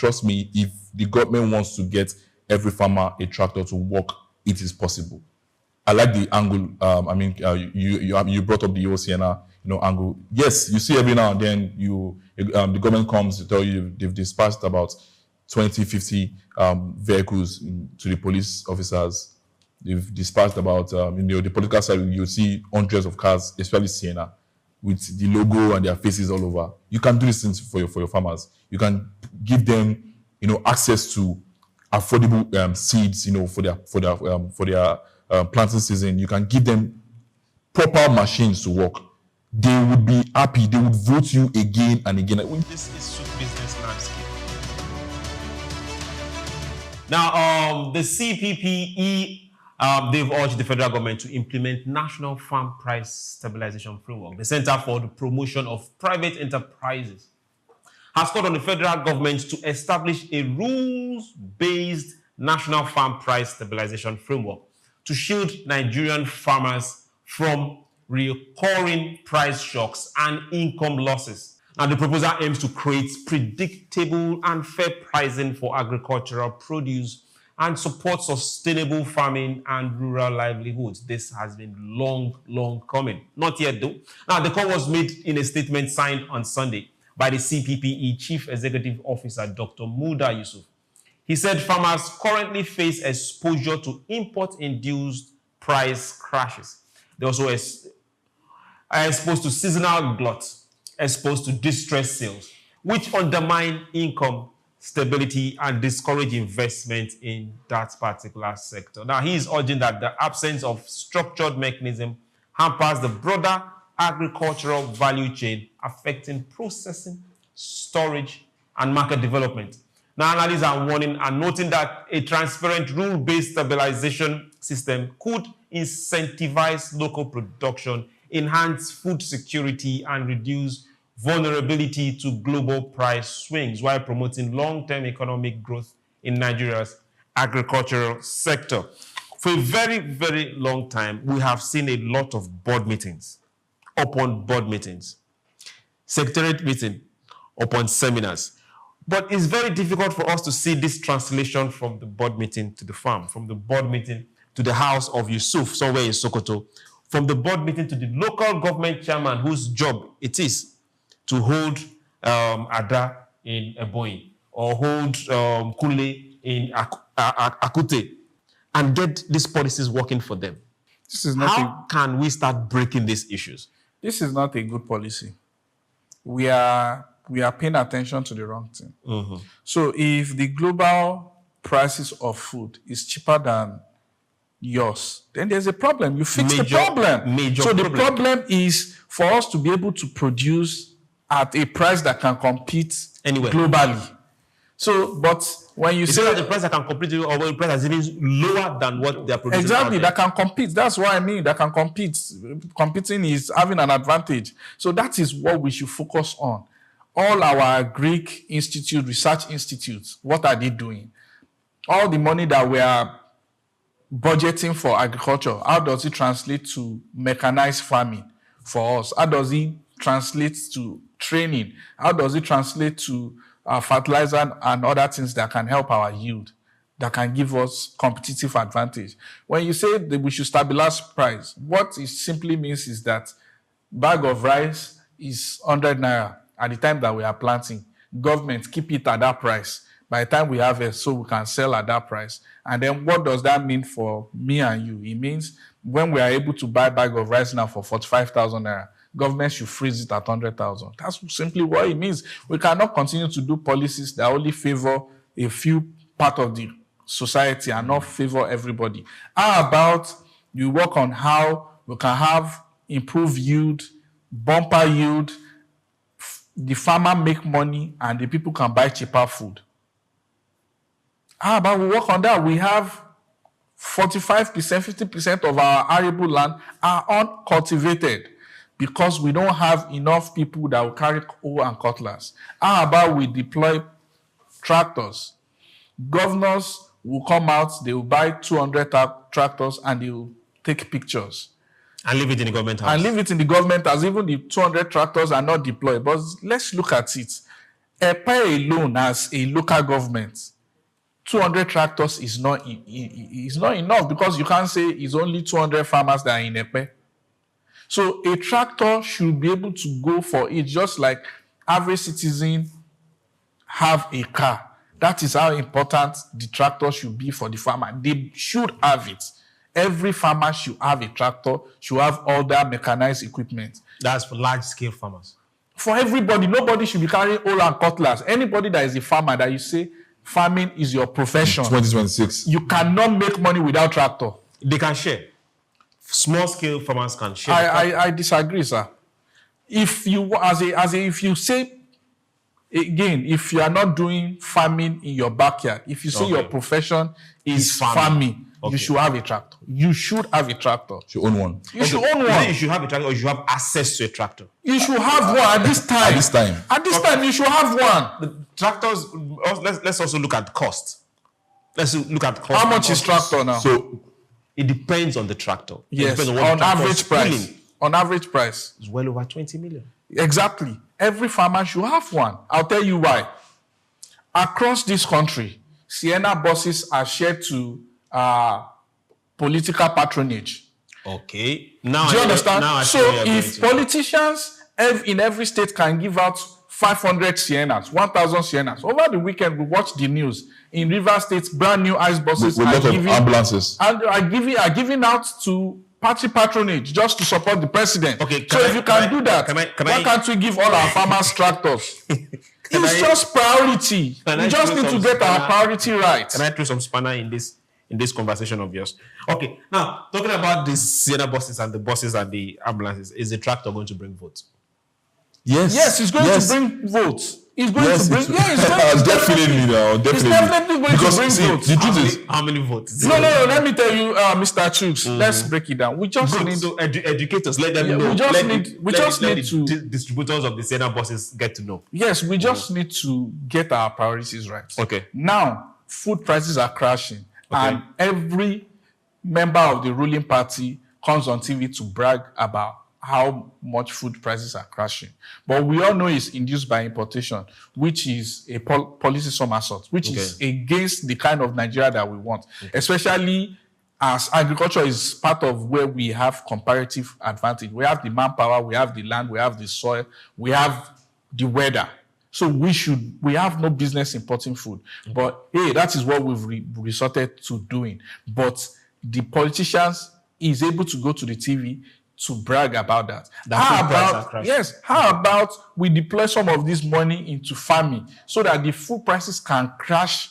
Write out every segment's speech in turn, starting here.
trust me, if the government wants to get every farmer a tractor to work, it is possible. I like the angle. You brought up the OCNR, angle. Yes, you see every now and then the government comes to tell you they've dispatched about 20, 50 vehicles to the police officers. They've dispatched about the political side. You see hundreds of cars, especially Sienna, with the logo and their faces all over. You can do these things for your farmers. You can give them access to affordable seeds for their planting season. You can give them proper machines to work. They would be happy. They would vote you again and again. This is Souq Business landscape. Now, the CPPE, they've urged the federal government to implement National Farm Price Stabilisation Framework. The Center for the Promotion of Private Enterprises has called on the federal government to establish a rules-based National Farm Price Stabilisation Framework to shield Nigerian farmers from recurring price shocks and income losses. Now, the proposal aims to create predictable and fair pricing for agricultural produce and support sustainable farming and rural livelihoods. This has been long coming. Not yet, though. Now, the call was made in a statement signed on Sunday by the CPPE Chief Executive Officer, Dr. Muda Yusuf. He said farmers currently face exposure to import-induced price crashes. They also are exposed to seasonal glut, exposed to distressed sales, which undermine income stability and discourage investment in that particular sector. Now, he is urging that the absence of structured mechanism hampers the broader agricultural value chain, affecting processing, storage, and market development. Now, analysts are warning and noting that a transparent rule-based stabilization system could incentivize local production, enhance food security, and reduce vulnerability to global price swings while promoting long-term economic growth in Nigeria's agricultural sector. For a very long time, we have seen a lot of board meetings upon board meetings, secretariat meeting upon seminars. But it's very difficult for us to see this translation from the board meeting to the farm, from the board meeting to the house of Yusuf, somewhere in Sokoto, from the board meeting to the local government chairman whose job it is to hold Ada in Ebonyi or hold Kule in Akute and get these policies working for them. How can we start breaking these issues? This is not a good policy. We are paying attention to the wrong thing. Mm-hmm. So if the global prices of food is cheaper than yours, then there's a problem. You fix the problem. The problem is for us to be able to produce at a price that can compete anywhere globally. So, but when you say that the price that can compete, or the price is even lower than what they're producing, exactly, that can compete. That's what I mean. That can compete. Competing is having an advantage. So that is what we should focus on. All our Greek institute, research institutes, what are they doing? All the money that we are budgeting for agriculture, how does it translate to mechanized farming for us? How does it translate to training? How does it translate to fertilizer and other things that can help our yield, that can give us competitive advantage? When you say that we should stabilize price, what it simply means is that bag of rice is 100 naira at the time that we are planting. Government keep it at that price. By the time we have it, so we can sell at that price. And then what does that mean for me and you? It means when we are able to buy a bag of rice now for 45,000 naira, government should freeze it at 100,000. That's simply what it means. We cannot continue to do policies that only favor a few part of the society and not favor everybody. How about you work on how we can have improved yield, bumper yield, the farmer make money and the people can buy cheaper food? How about we work on that? We have 45%, 50% of our arable land are uncultivated because we don't have enough people that will carry hoe and cutlass. How about we deploy tractors? Governors will come out, they will buy 200 tractors and they will take pictures. And leave it in the government house. And leave it in the government house. Even the 200 tractors are not deployed. But let's look at it. Epe alone as a local government, 200 tractors is not enough, because you can't say it's only 200 farmers that are in Epe. So a tractor should be able to go for it, just like average citizen have a car. That is how important the tractor should be for the farmer. They should have it. Every farmer should have a tractor, should have all their mechanized equipment. That's for large-scale farmers. For everybody, nobody should be carrying hoe and cutlass. Anybody that is a farmer that you say farming is your profession, 2026. you cannot make money without tractor. They can share. Small-scale farmers can share. I disagree, sir. If you if you say again, if you are not doing farming in your backyard, if you say your profession is farming, you should have a tractor. You should have a tractor. You own one. You should own one. You should have a tractor, or you should have access to a tractor. You should have one at this time. At this time. At this time, you should have one. The tractors. Let's also look at cost. Let's look at cost. How much is tractor now? So it depends on the tractor. Yes, It depends what on the tractor is average price. pulling. On average price. It's well over 20 million. Exactly. Every farmer should have one. I'll tell you why. Across this country, Sienna buses are shared to political patronage. Okay. Now Do you understand? Now I see So where you're going if to. politicians in every state can give out 500 Siennas, 1,000 Siennas, over the weekend we watch the news. In Rivers State, brand new ice buses with a lot of ambulances. and are giving out to party patronage just to support the president. Okay, so if you can do that, why can't we give all our farmers tractors? It's just priority. We just need to get our priority right. Can I throw some spanner in this conversation of yours? Okay, now talking about the Sienna buses and the ambulances, is the tractor going to bring votes? Yes, it's going to bring votes. It's going to bring. Yeah, it's going to definitely now. It's Definitely. definitely going Because to bring see, votes. the truth is, How many votes? No. Let me tell you, Mr. Chooks. Let's break it down. We just need. So educators, let them Yeah, know. we just Let need- the- we let just the- let need the to- distributors of the Sienna buses get to know. Yes, we just need to get our priorities right. Okay. Now, food prices are crashing, and every member of the ruling party comes on TV to brag about how much food prices are crashing. But we all know it's induced by importation, which is a policy somersault, which is against the kind of Nigeria that we want, especially as agriculture is part of where we have comparative advantage. We have the manpower, we have the land, we have the soil, we have the weather. So we have no business importing food. But hey, that is what we've resorted to doing. But the politicians is able to go to the TV to brag about that. How about we deploy some of this money into farming so that the food prices can crash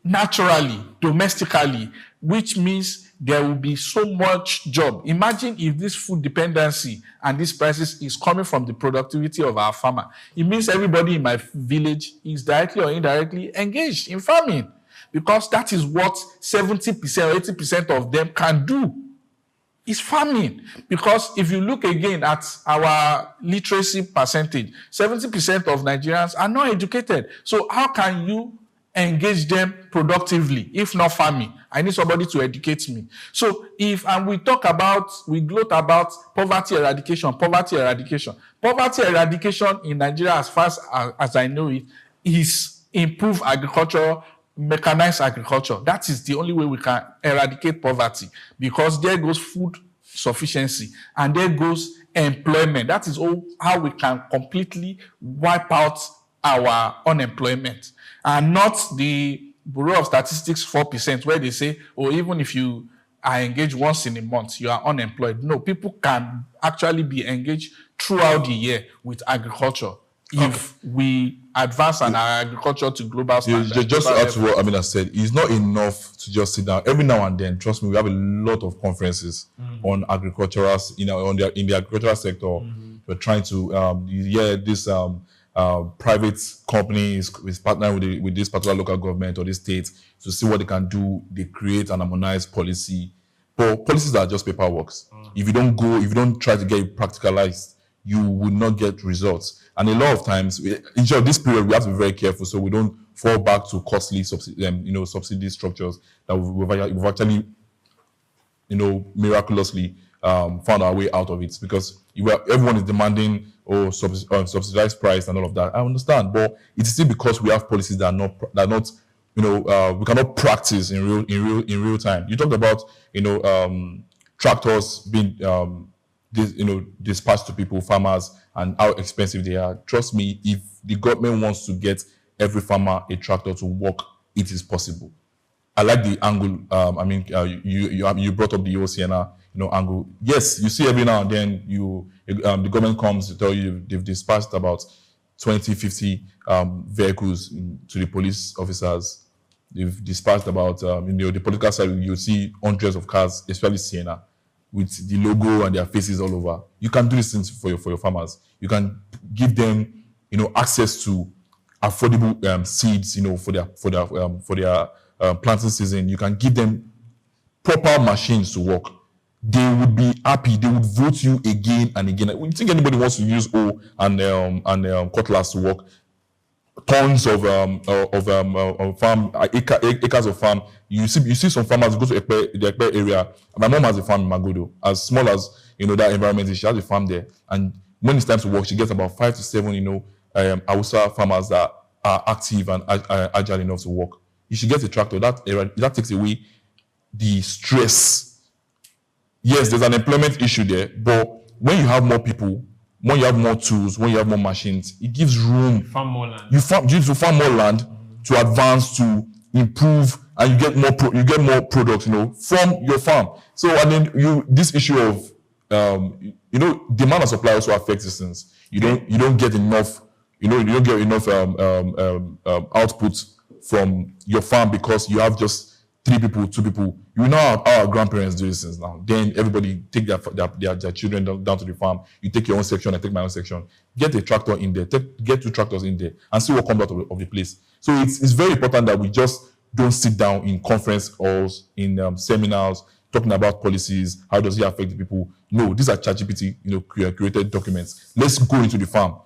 naturally, domestically, which means there will be so much job. Imagine if this food dependency and these prices is coming from the productivity of our farmer. It means everybody in my village is directly or indirectly engaged in farming, because that is what 70% or 80% of them can do. Is farming. Because if you look again at our literacy percentage, 70% of Nigerians are not educated. So how can you engage them productively if not farming? I need somebody to educate me. So we gloat about poverty eradication in Nigeria, as far as I know it, is improve agriculture, mechanized agriculture. That is the only way we can eradicate poverty, because there goes food sufficiency and there goes employment. That is all how we can completely wipe out our unemployment, and not the Bureau of Statistics 4%, where they say, oh, even if you are engaged once in a month, you are unemployed. No, people can actually be engaged throughout the year with agriculture if we advance our agriculture to global standards. Just to add to what Amina said, it's not enough to just sit down. Every now and then, trust me, we have a lot of conferences on agricultural, in the agricultural sector. We're trying to, this private company is partnering with this particular local government or this state to see what they can do. They create an harmonized policy. But policies are just paperwork. If you don't try to get it practicalized, you will not get results. And a lot of times, in short, this period, we have to be very careful so we don't fall back to costly subsidy structures that we've actually, miraculously found our way out of it, because everyone is demanding subsidized price and all of that. I understand, but it's still because we have policies that are not we cannot practice in real time. You talked about tractors being dispatched to people, farmers, and how expensive they are. Trust me, if the government wants to get every farmer a tractor to work, it is possible. I like the angle. You brought up the OCNR, angle. Yes, you see every now and then the government comes to tell you they've dispatched about 20, 50 vehicles to the police officers. They've dispatched about the political side. You see hundreds of cars, especially Sienna, with the logo and their faces all over. You can do these things for your farmers. You can give them access to affordable seeds for their planting season. You can give them proper machines to work. They would be happy. They would vote you again and again. You think anybody wants to use and cutlass to work? Tons of farm acres of farm. You see some farmers go to the Ekpe area. My mom has a farm in Magodo. As small as that environment is, she has a farm there. And when it's time to work, she gets about 5 to 7 Hausa farmers that are active and agile enough to work. You should get a tractor. That takes away the stress. Yes, there's an employment issue there, but when you have more people, when you have more tools, when you have more machines, it gives room. Farm more land. You farm more land to advance, to improve, and you get more products, from your farm. So this issue of demand and supply also affects these things. You don't get enough. You don't get enough output from your farm because you have just 3 people, 2 people. You know how our grandparents do these things now. Then everybody take their children down to the farm. You take your own section, I take my own section. Get a tractor in there. Get 2 tractors in there and see what comes out of the place. So it's very important that we just don't sit down in conference halls, in seminars, talking about policies. How does it affect the people? No, these are ChatGPT, created documents. Let's go into the farm.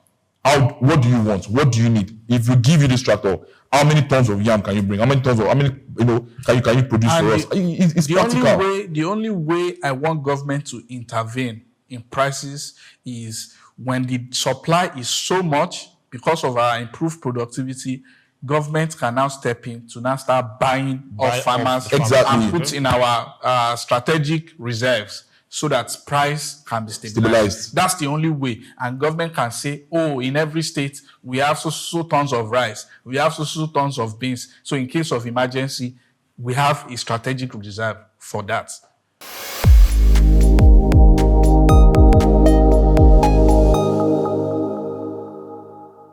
What do you want? What do you need? If we give you this tractor, how many tons of yam can you bring? How many can you produce for us? It's practical. The only way I want government to intervene in prices is when the supply is so much because of our improved productivity. Government can now step in to now start buying off farmers and put in our strategic reserves, so that price can be stabilized. That's the only way. And government can say, in every state, we have so tons of rice. We have so tons of beans. So in case of emergency, we have a strategic reserve for that.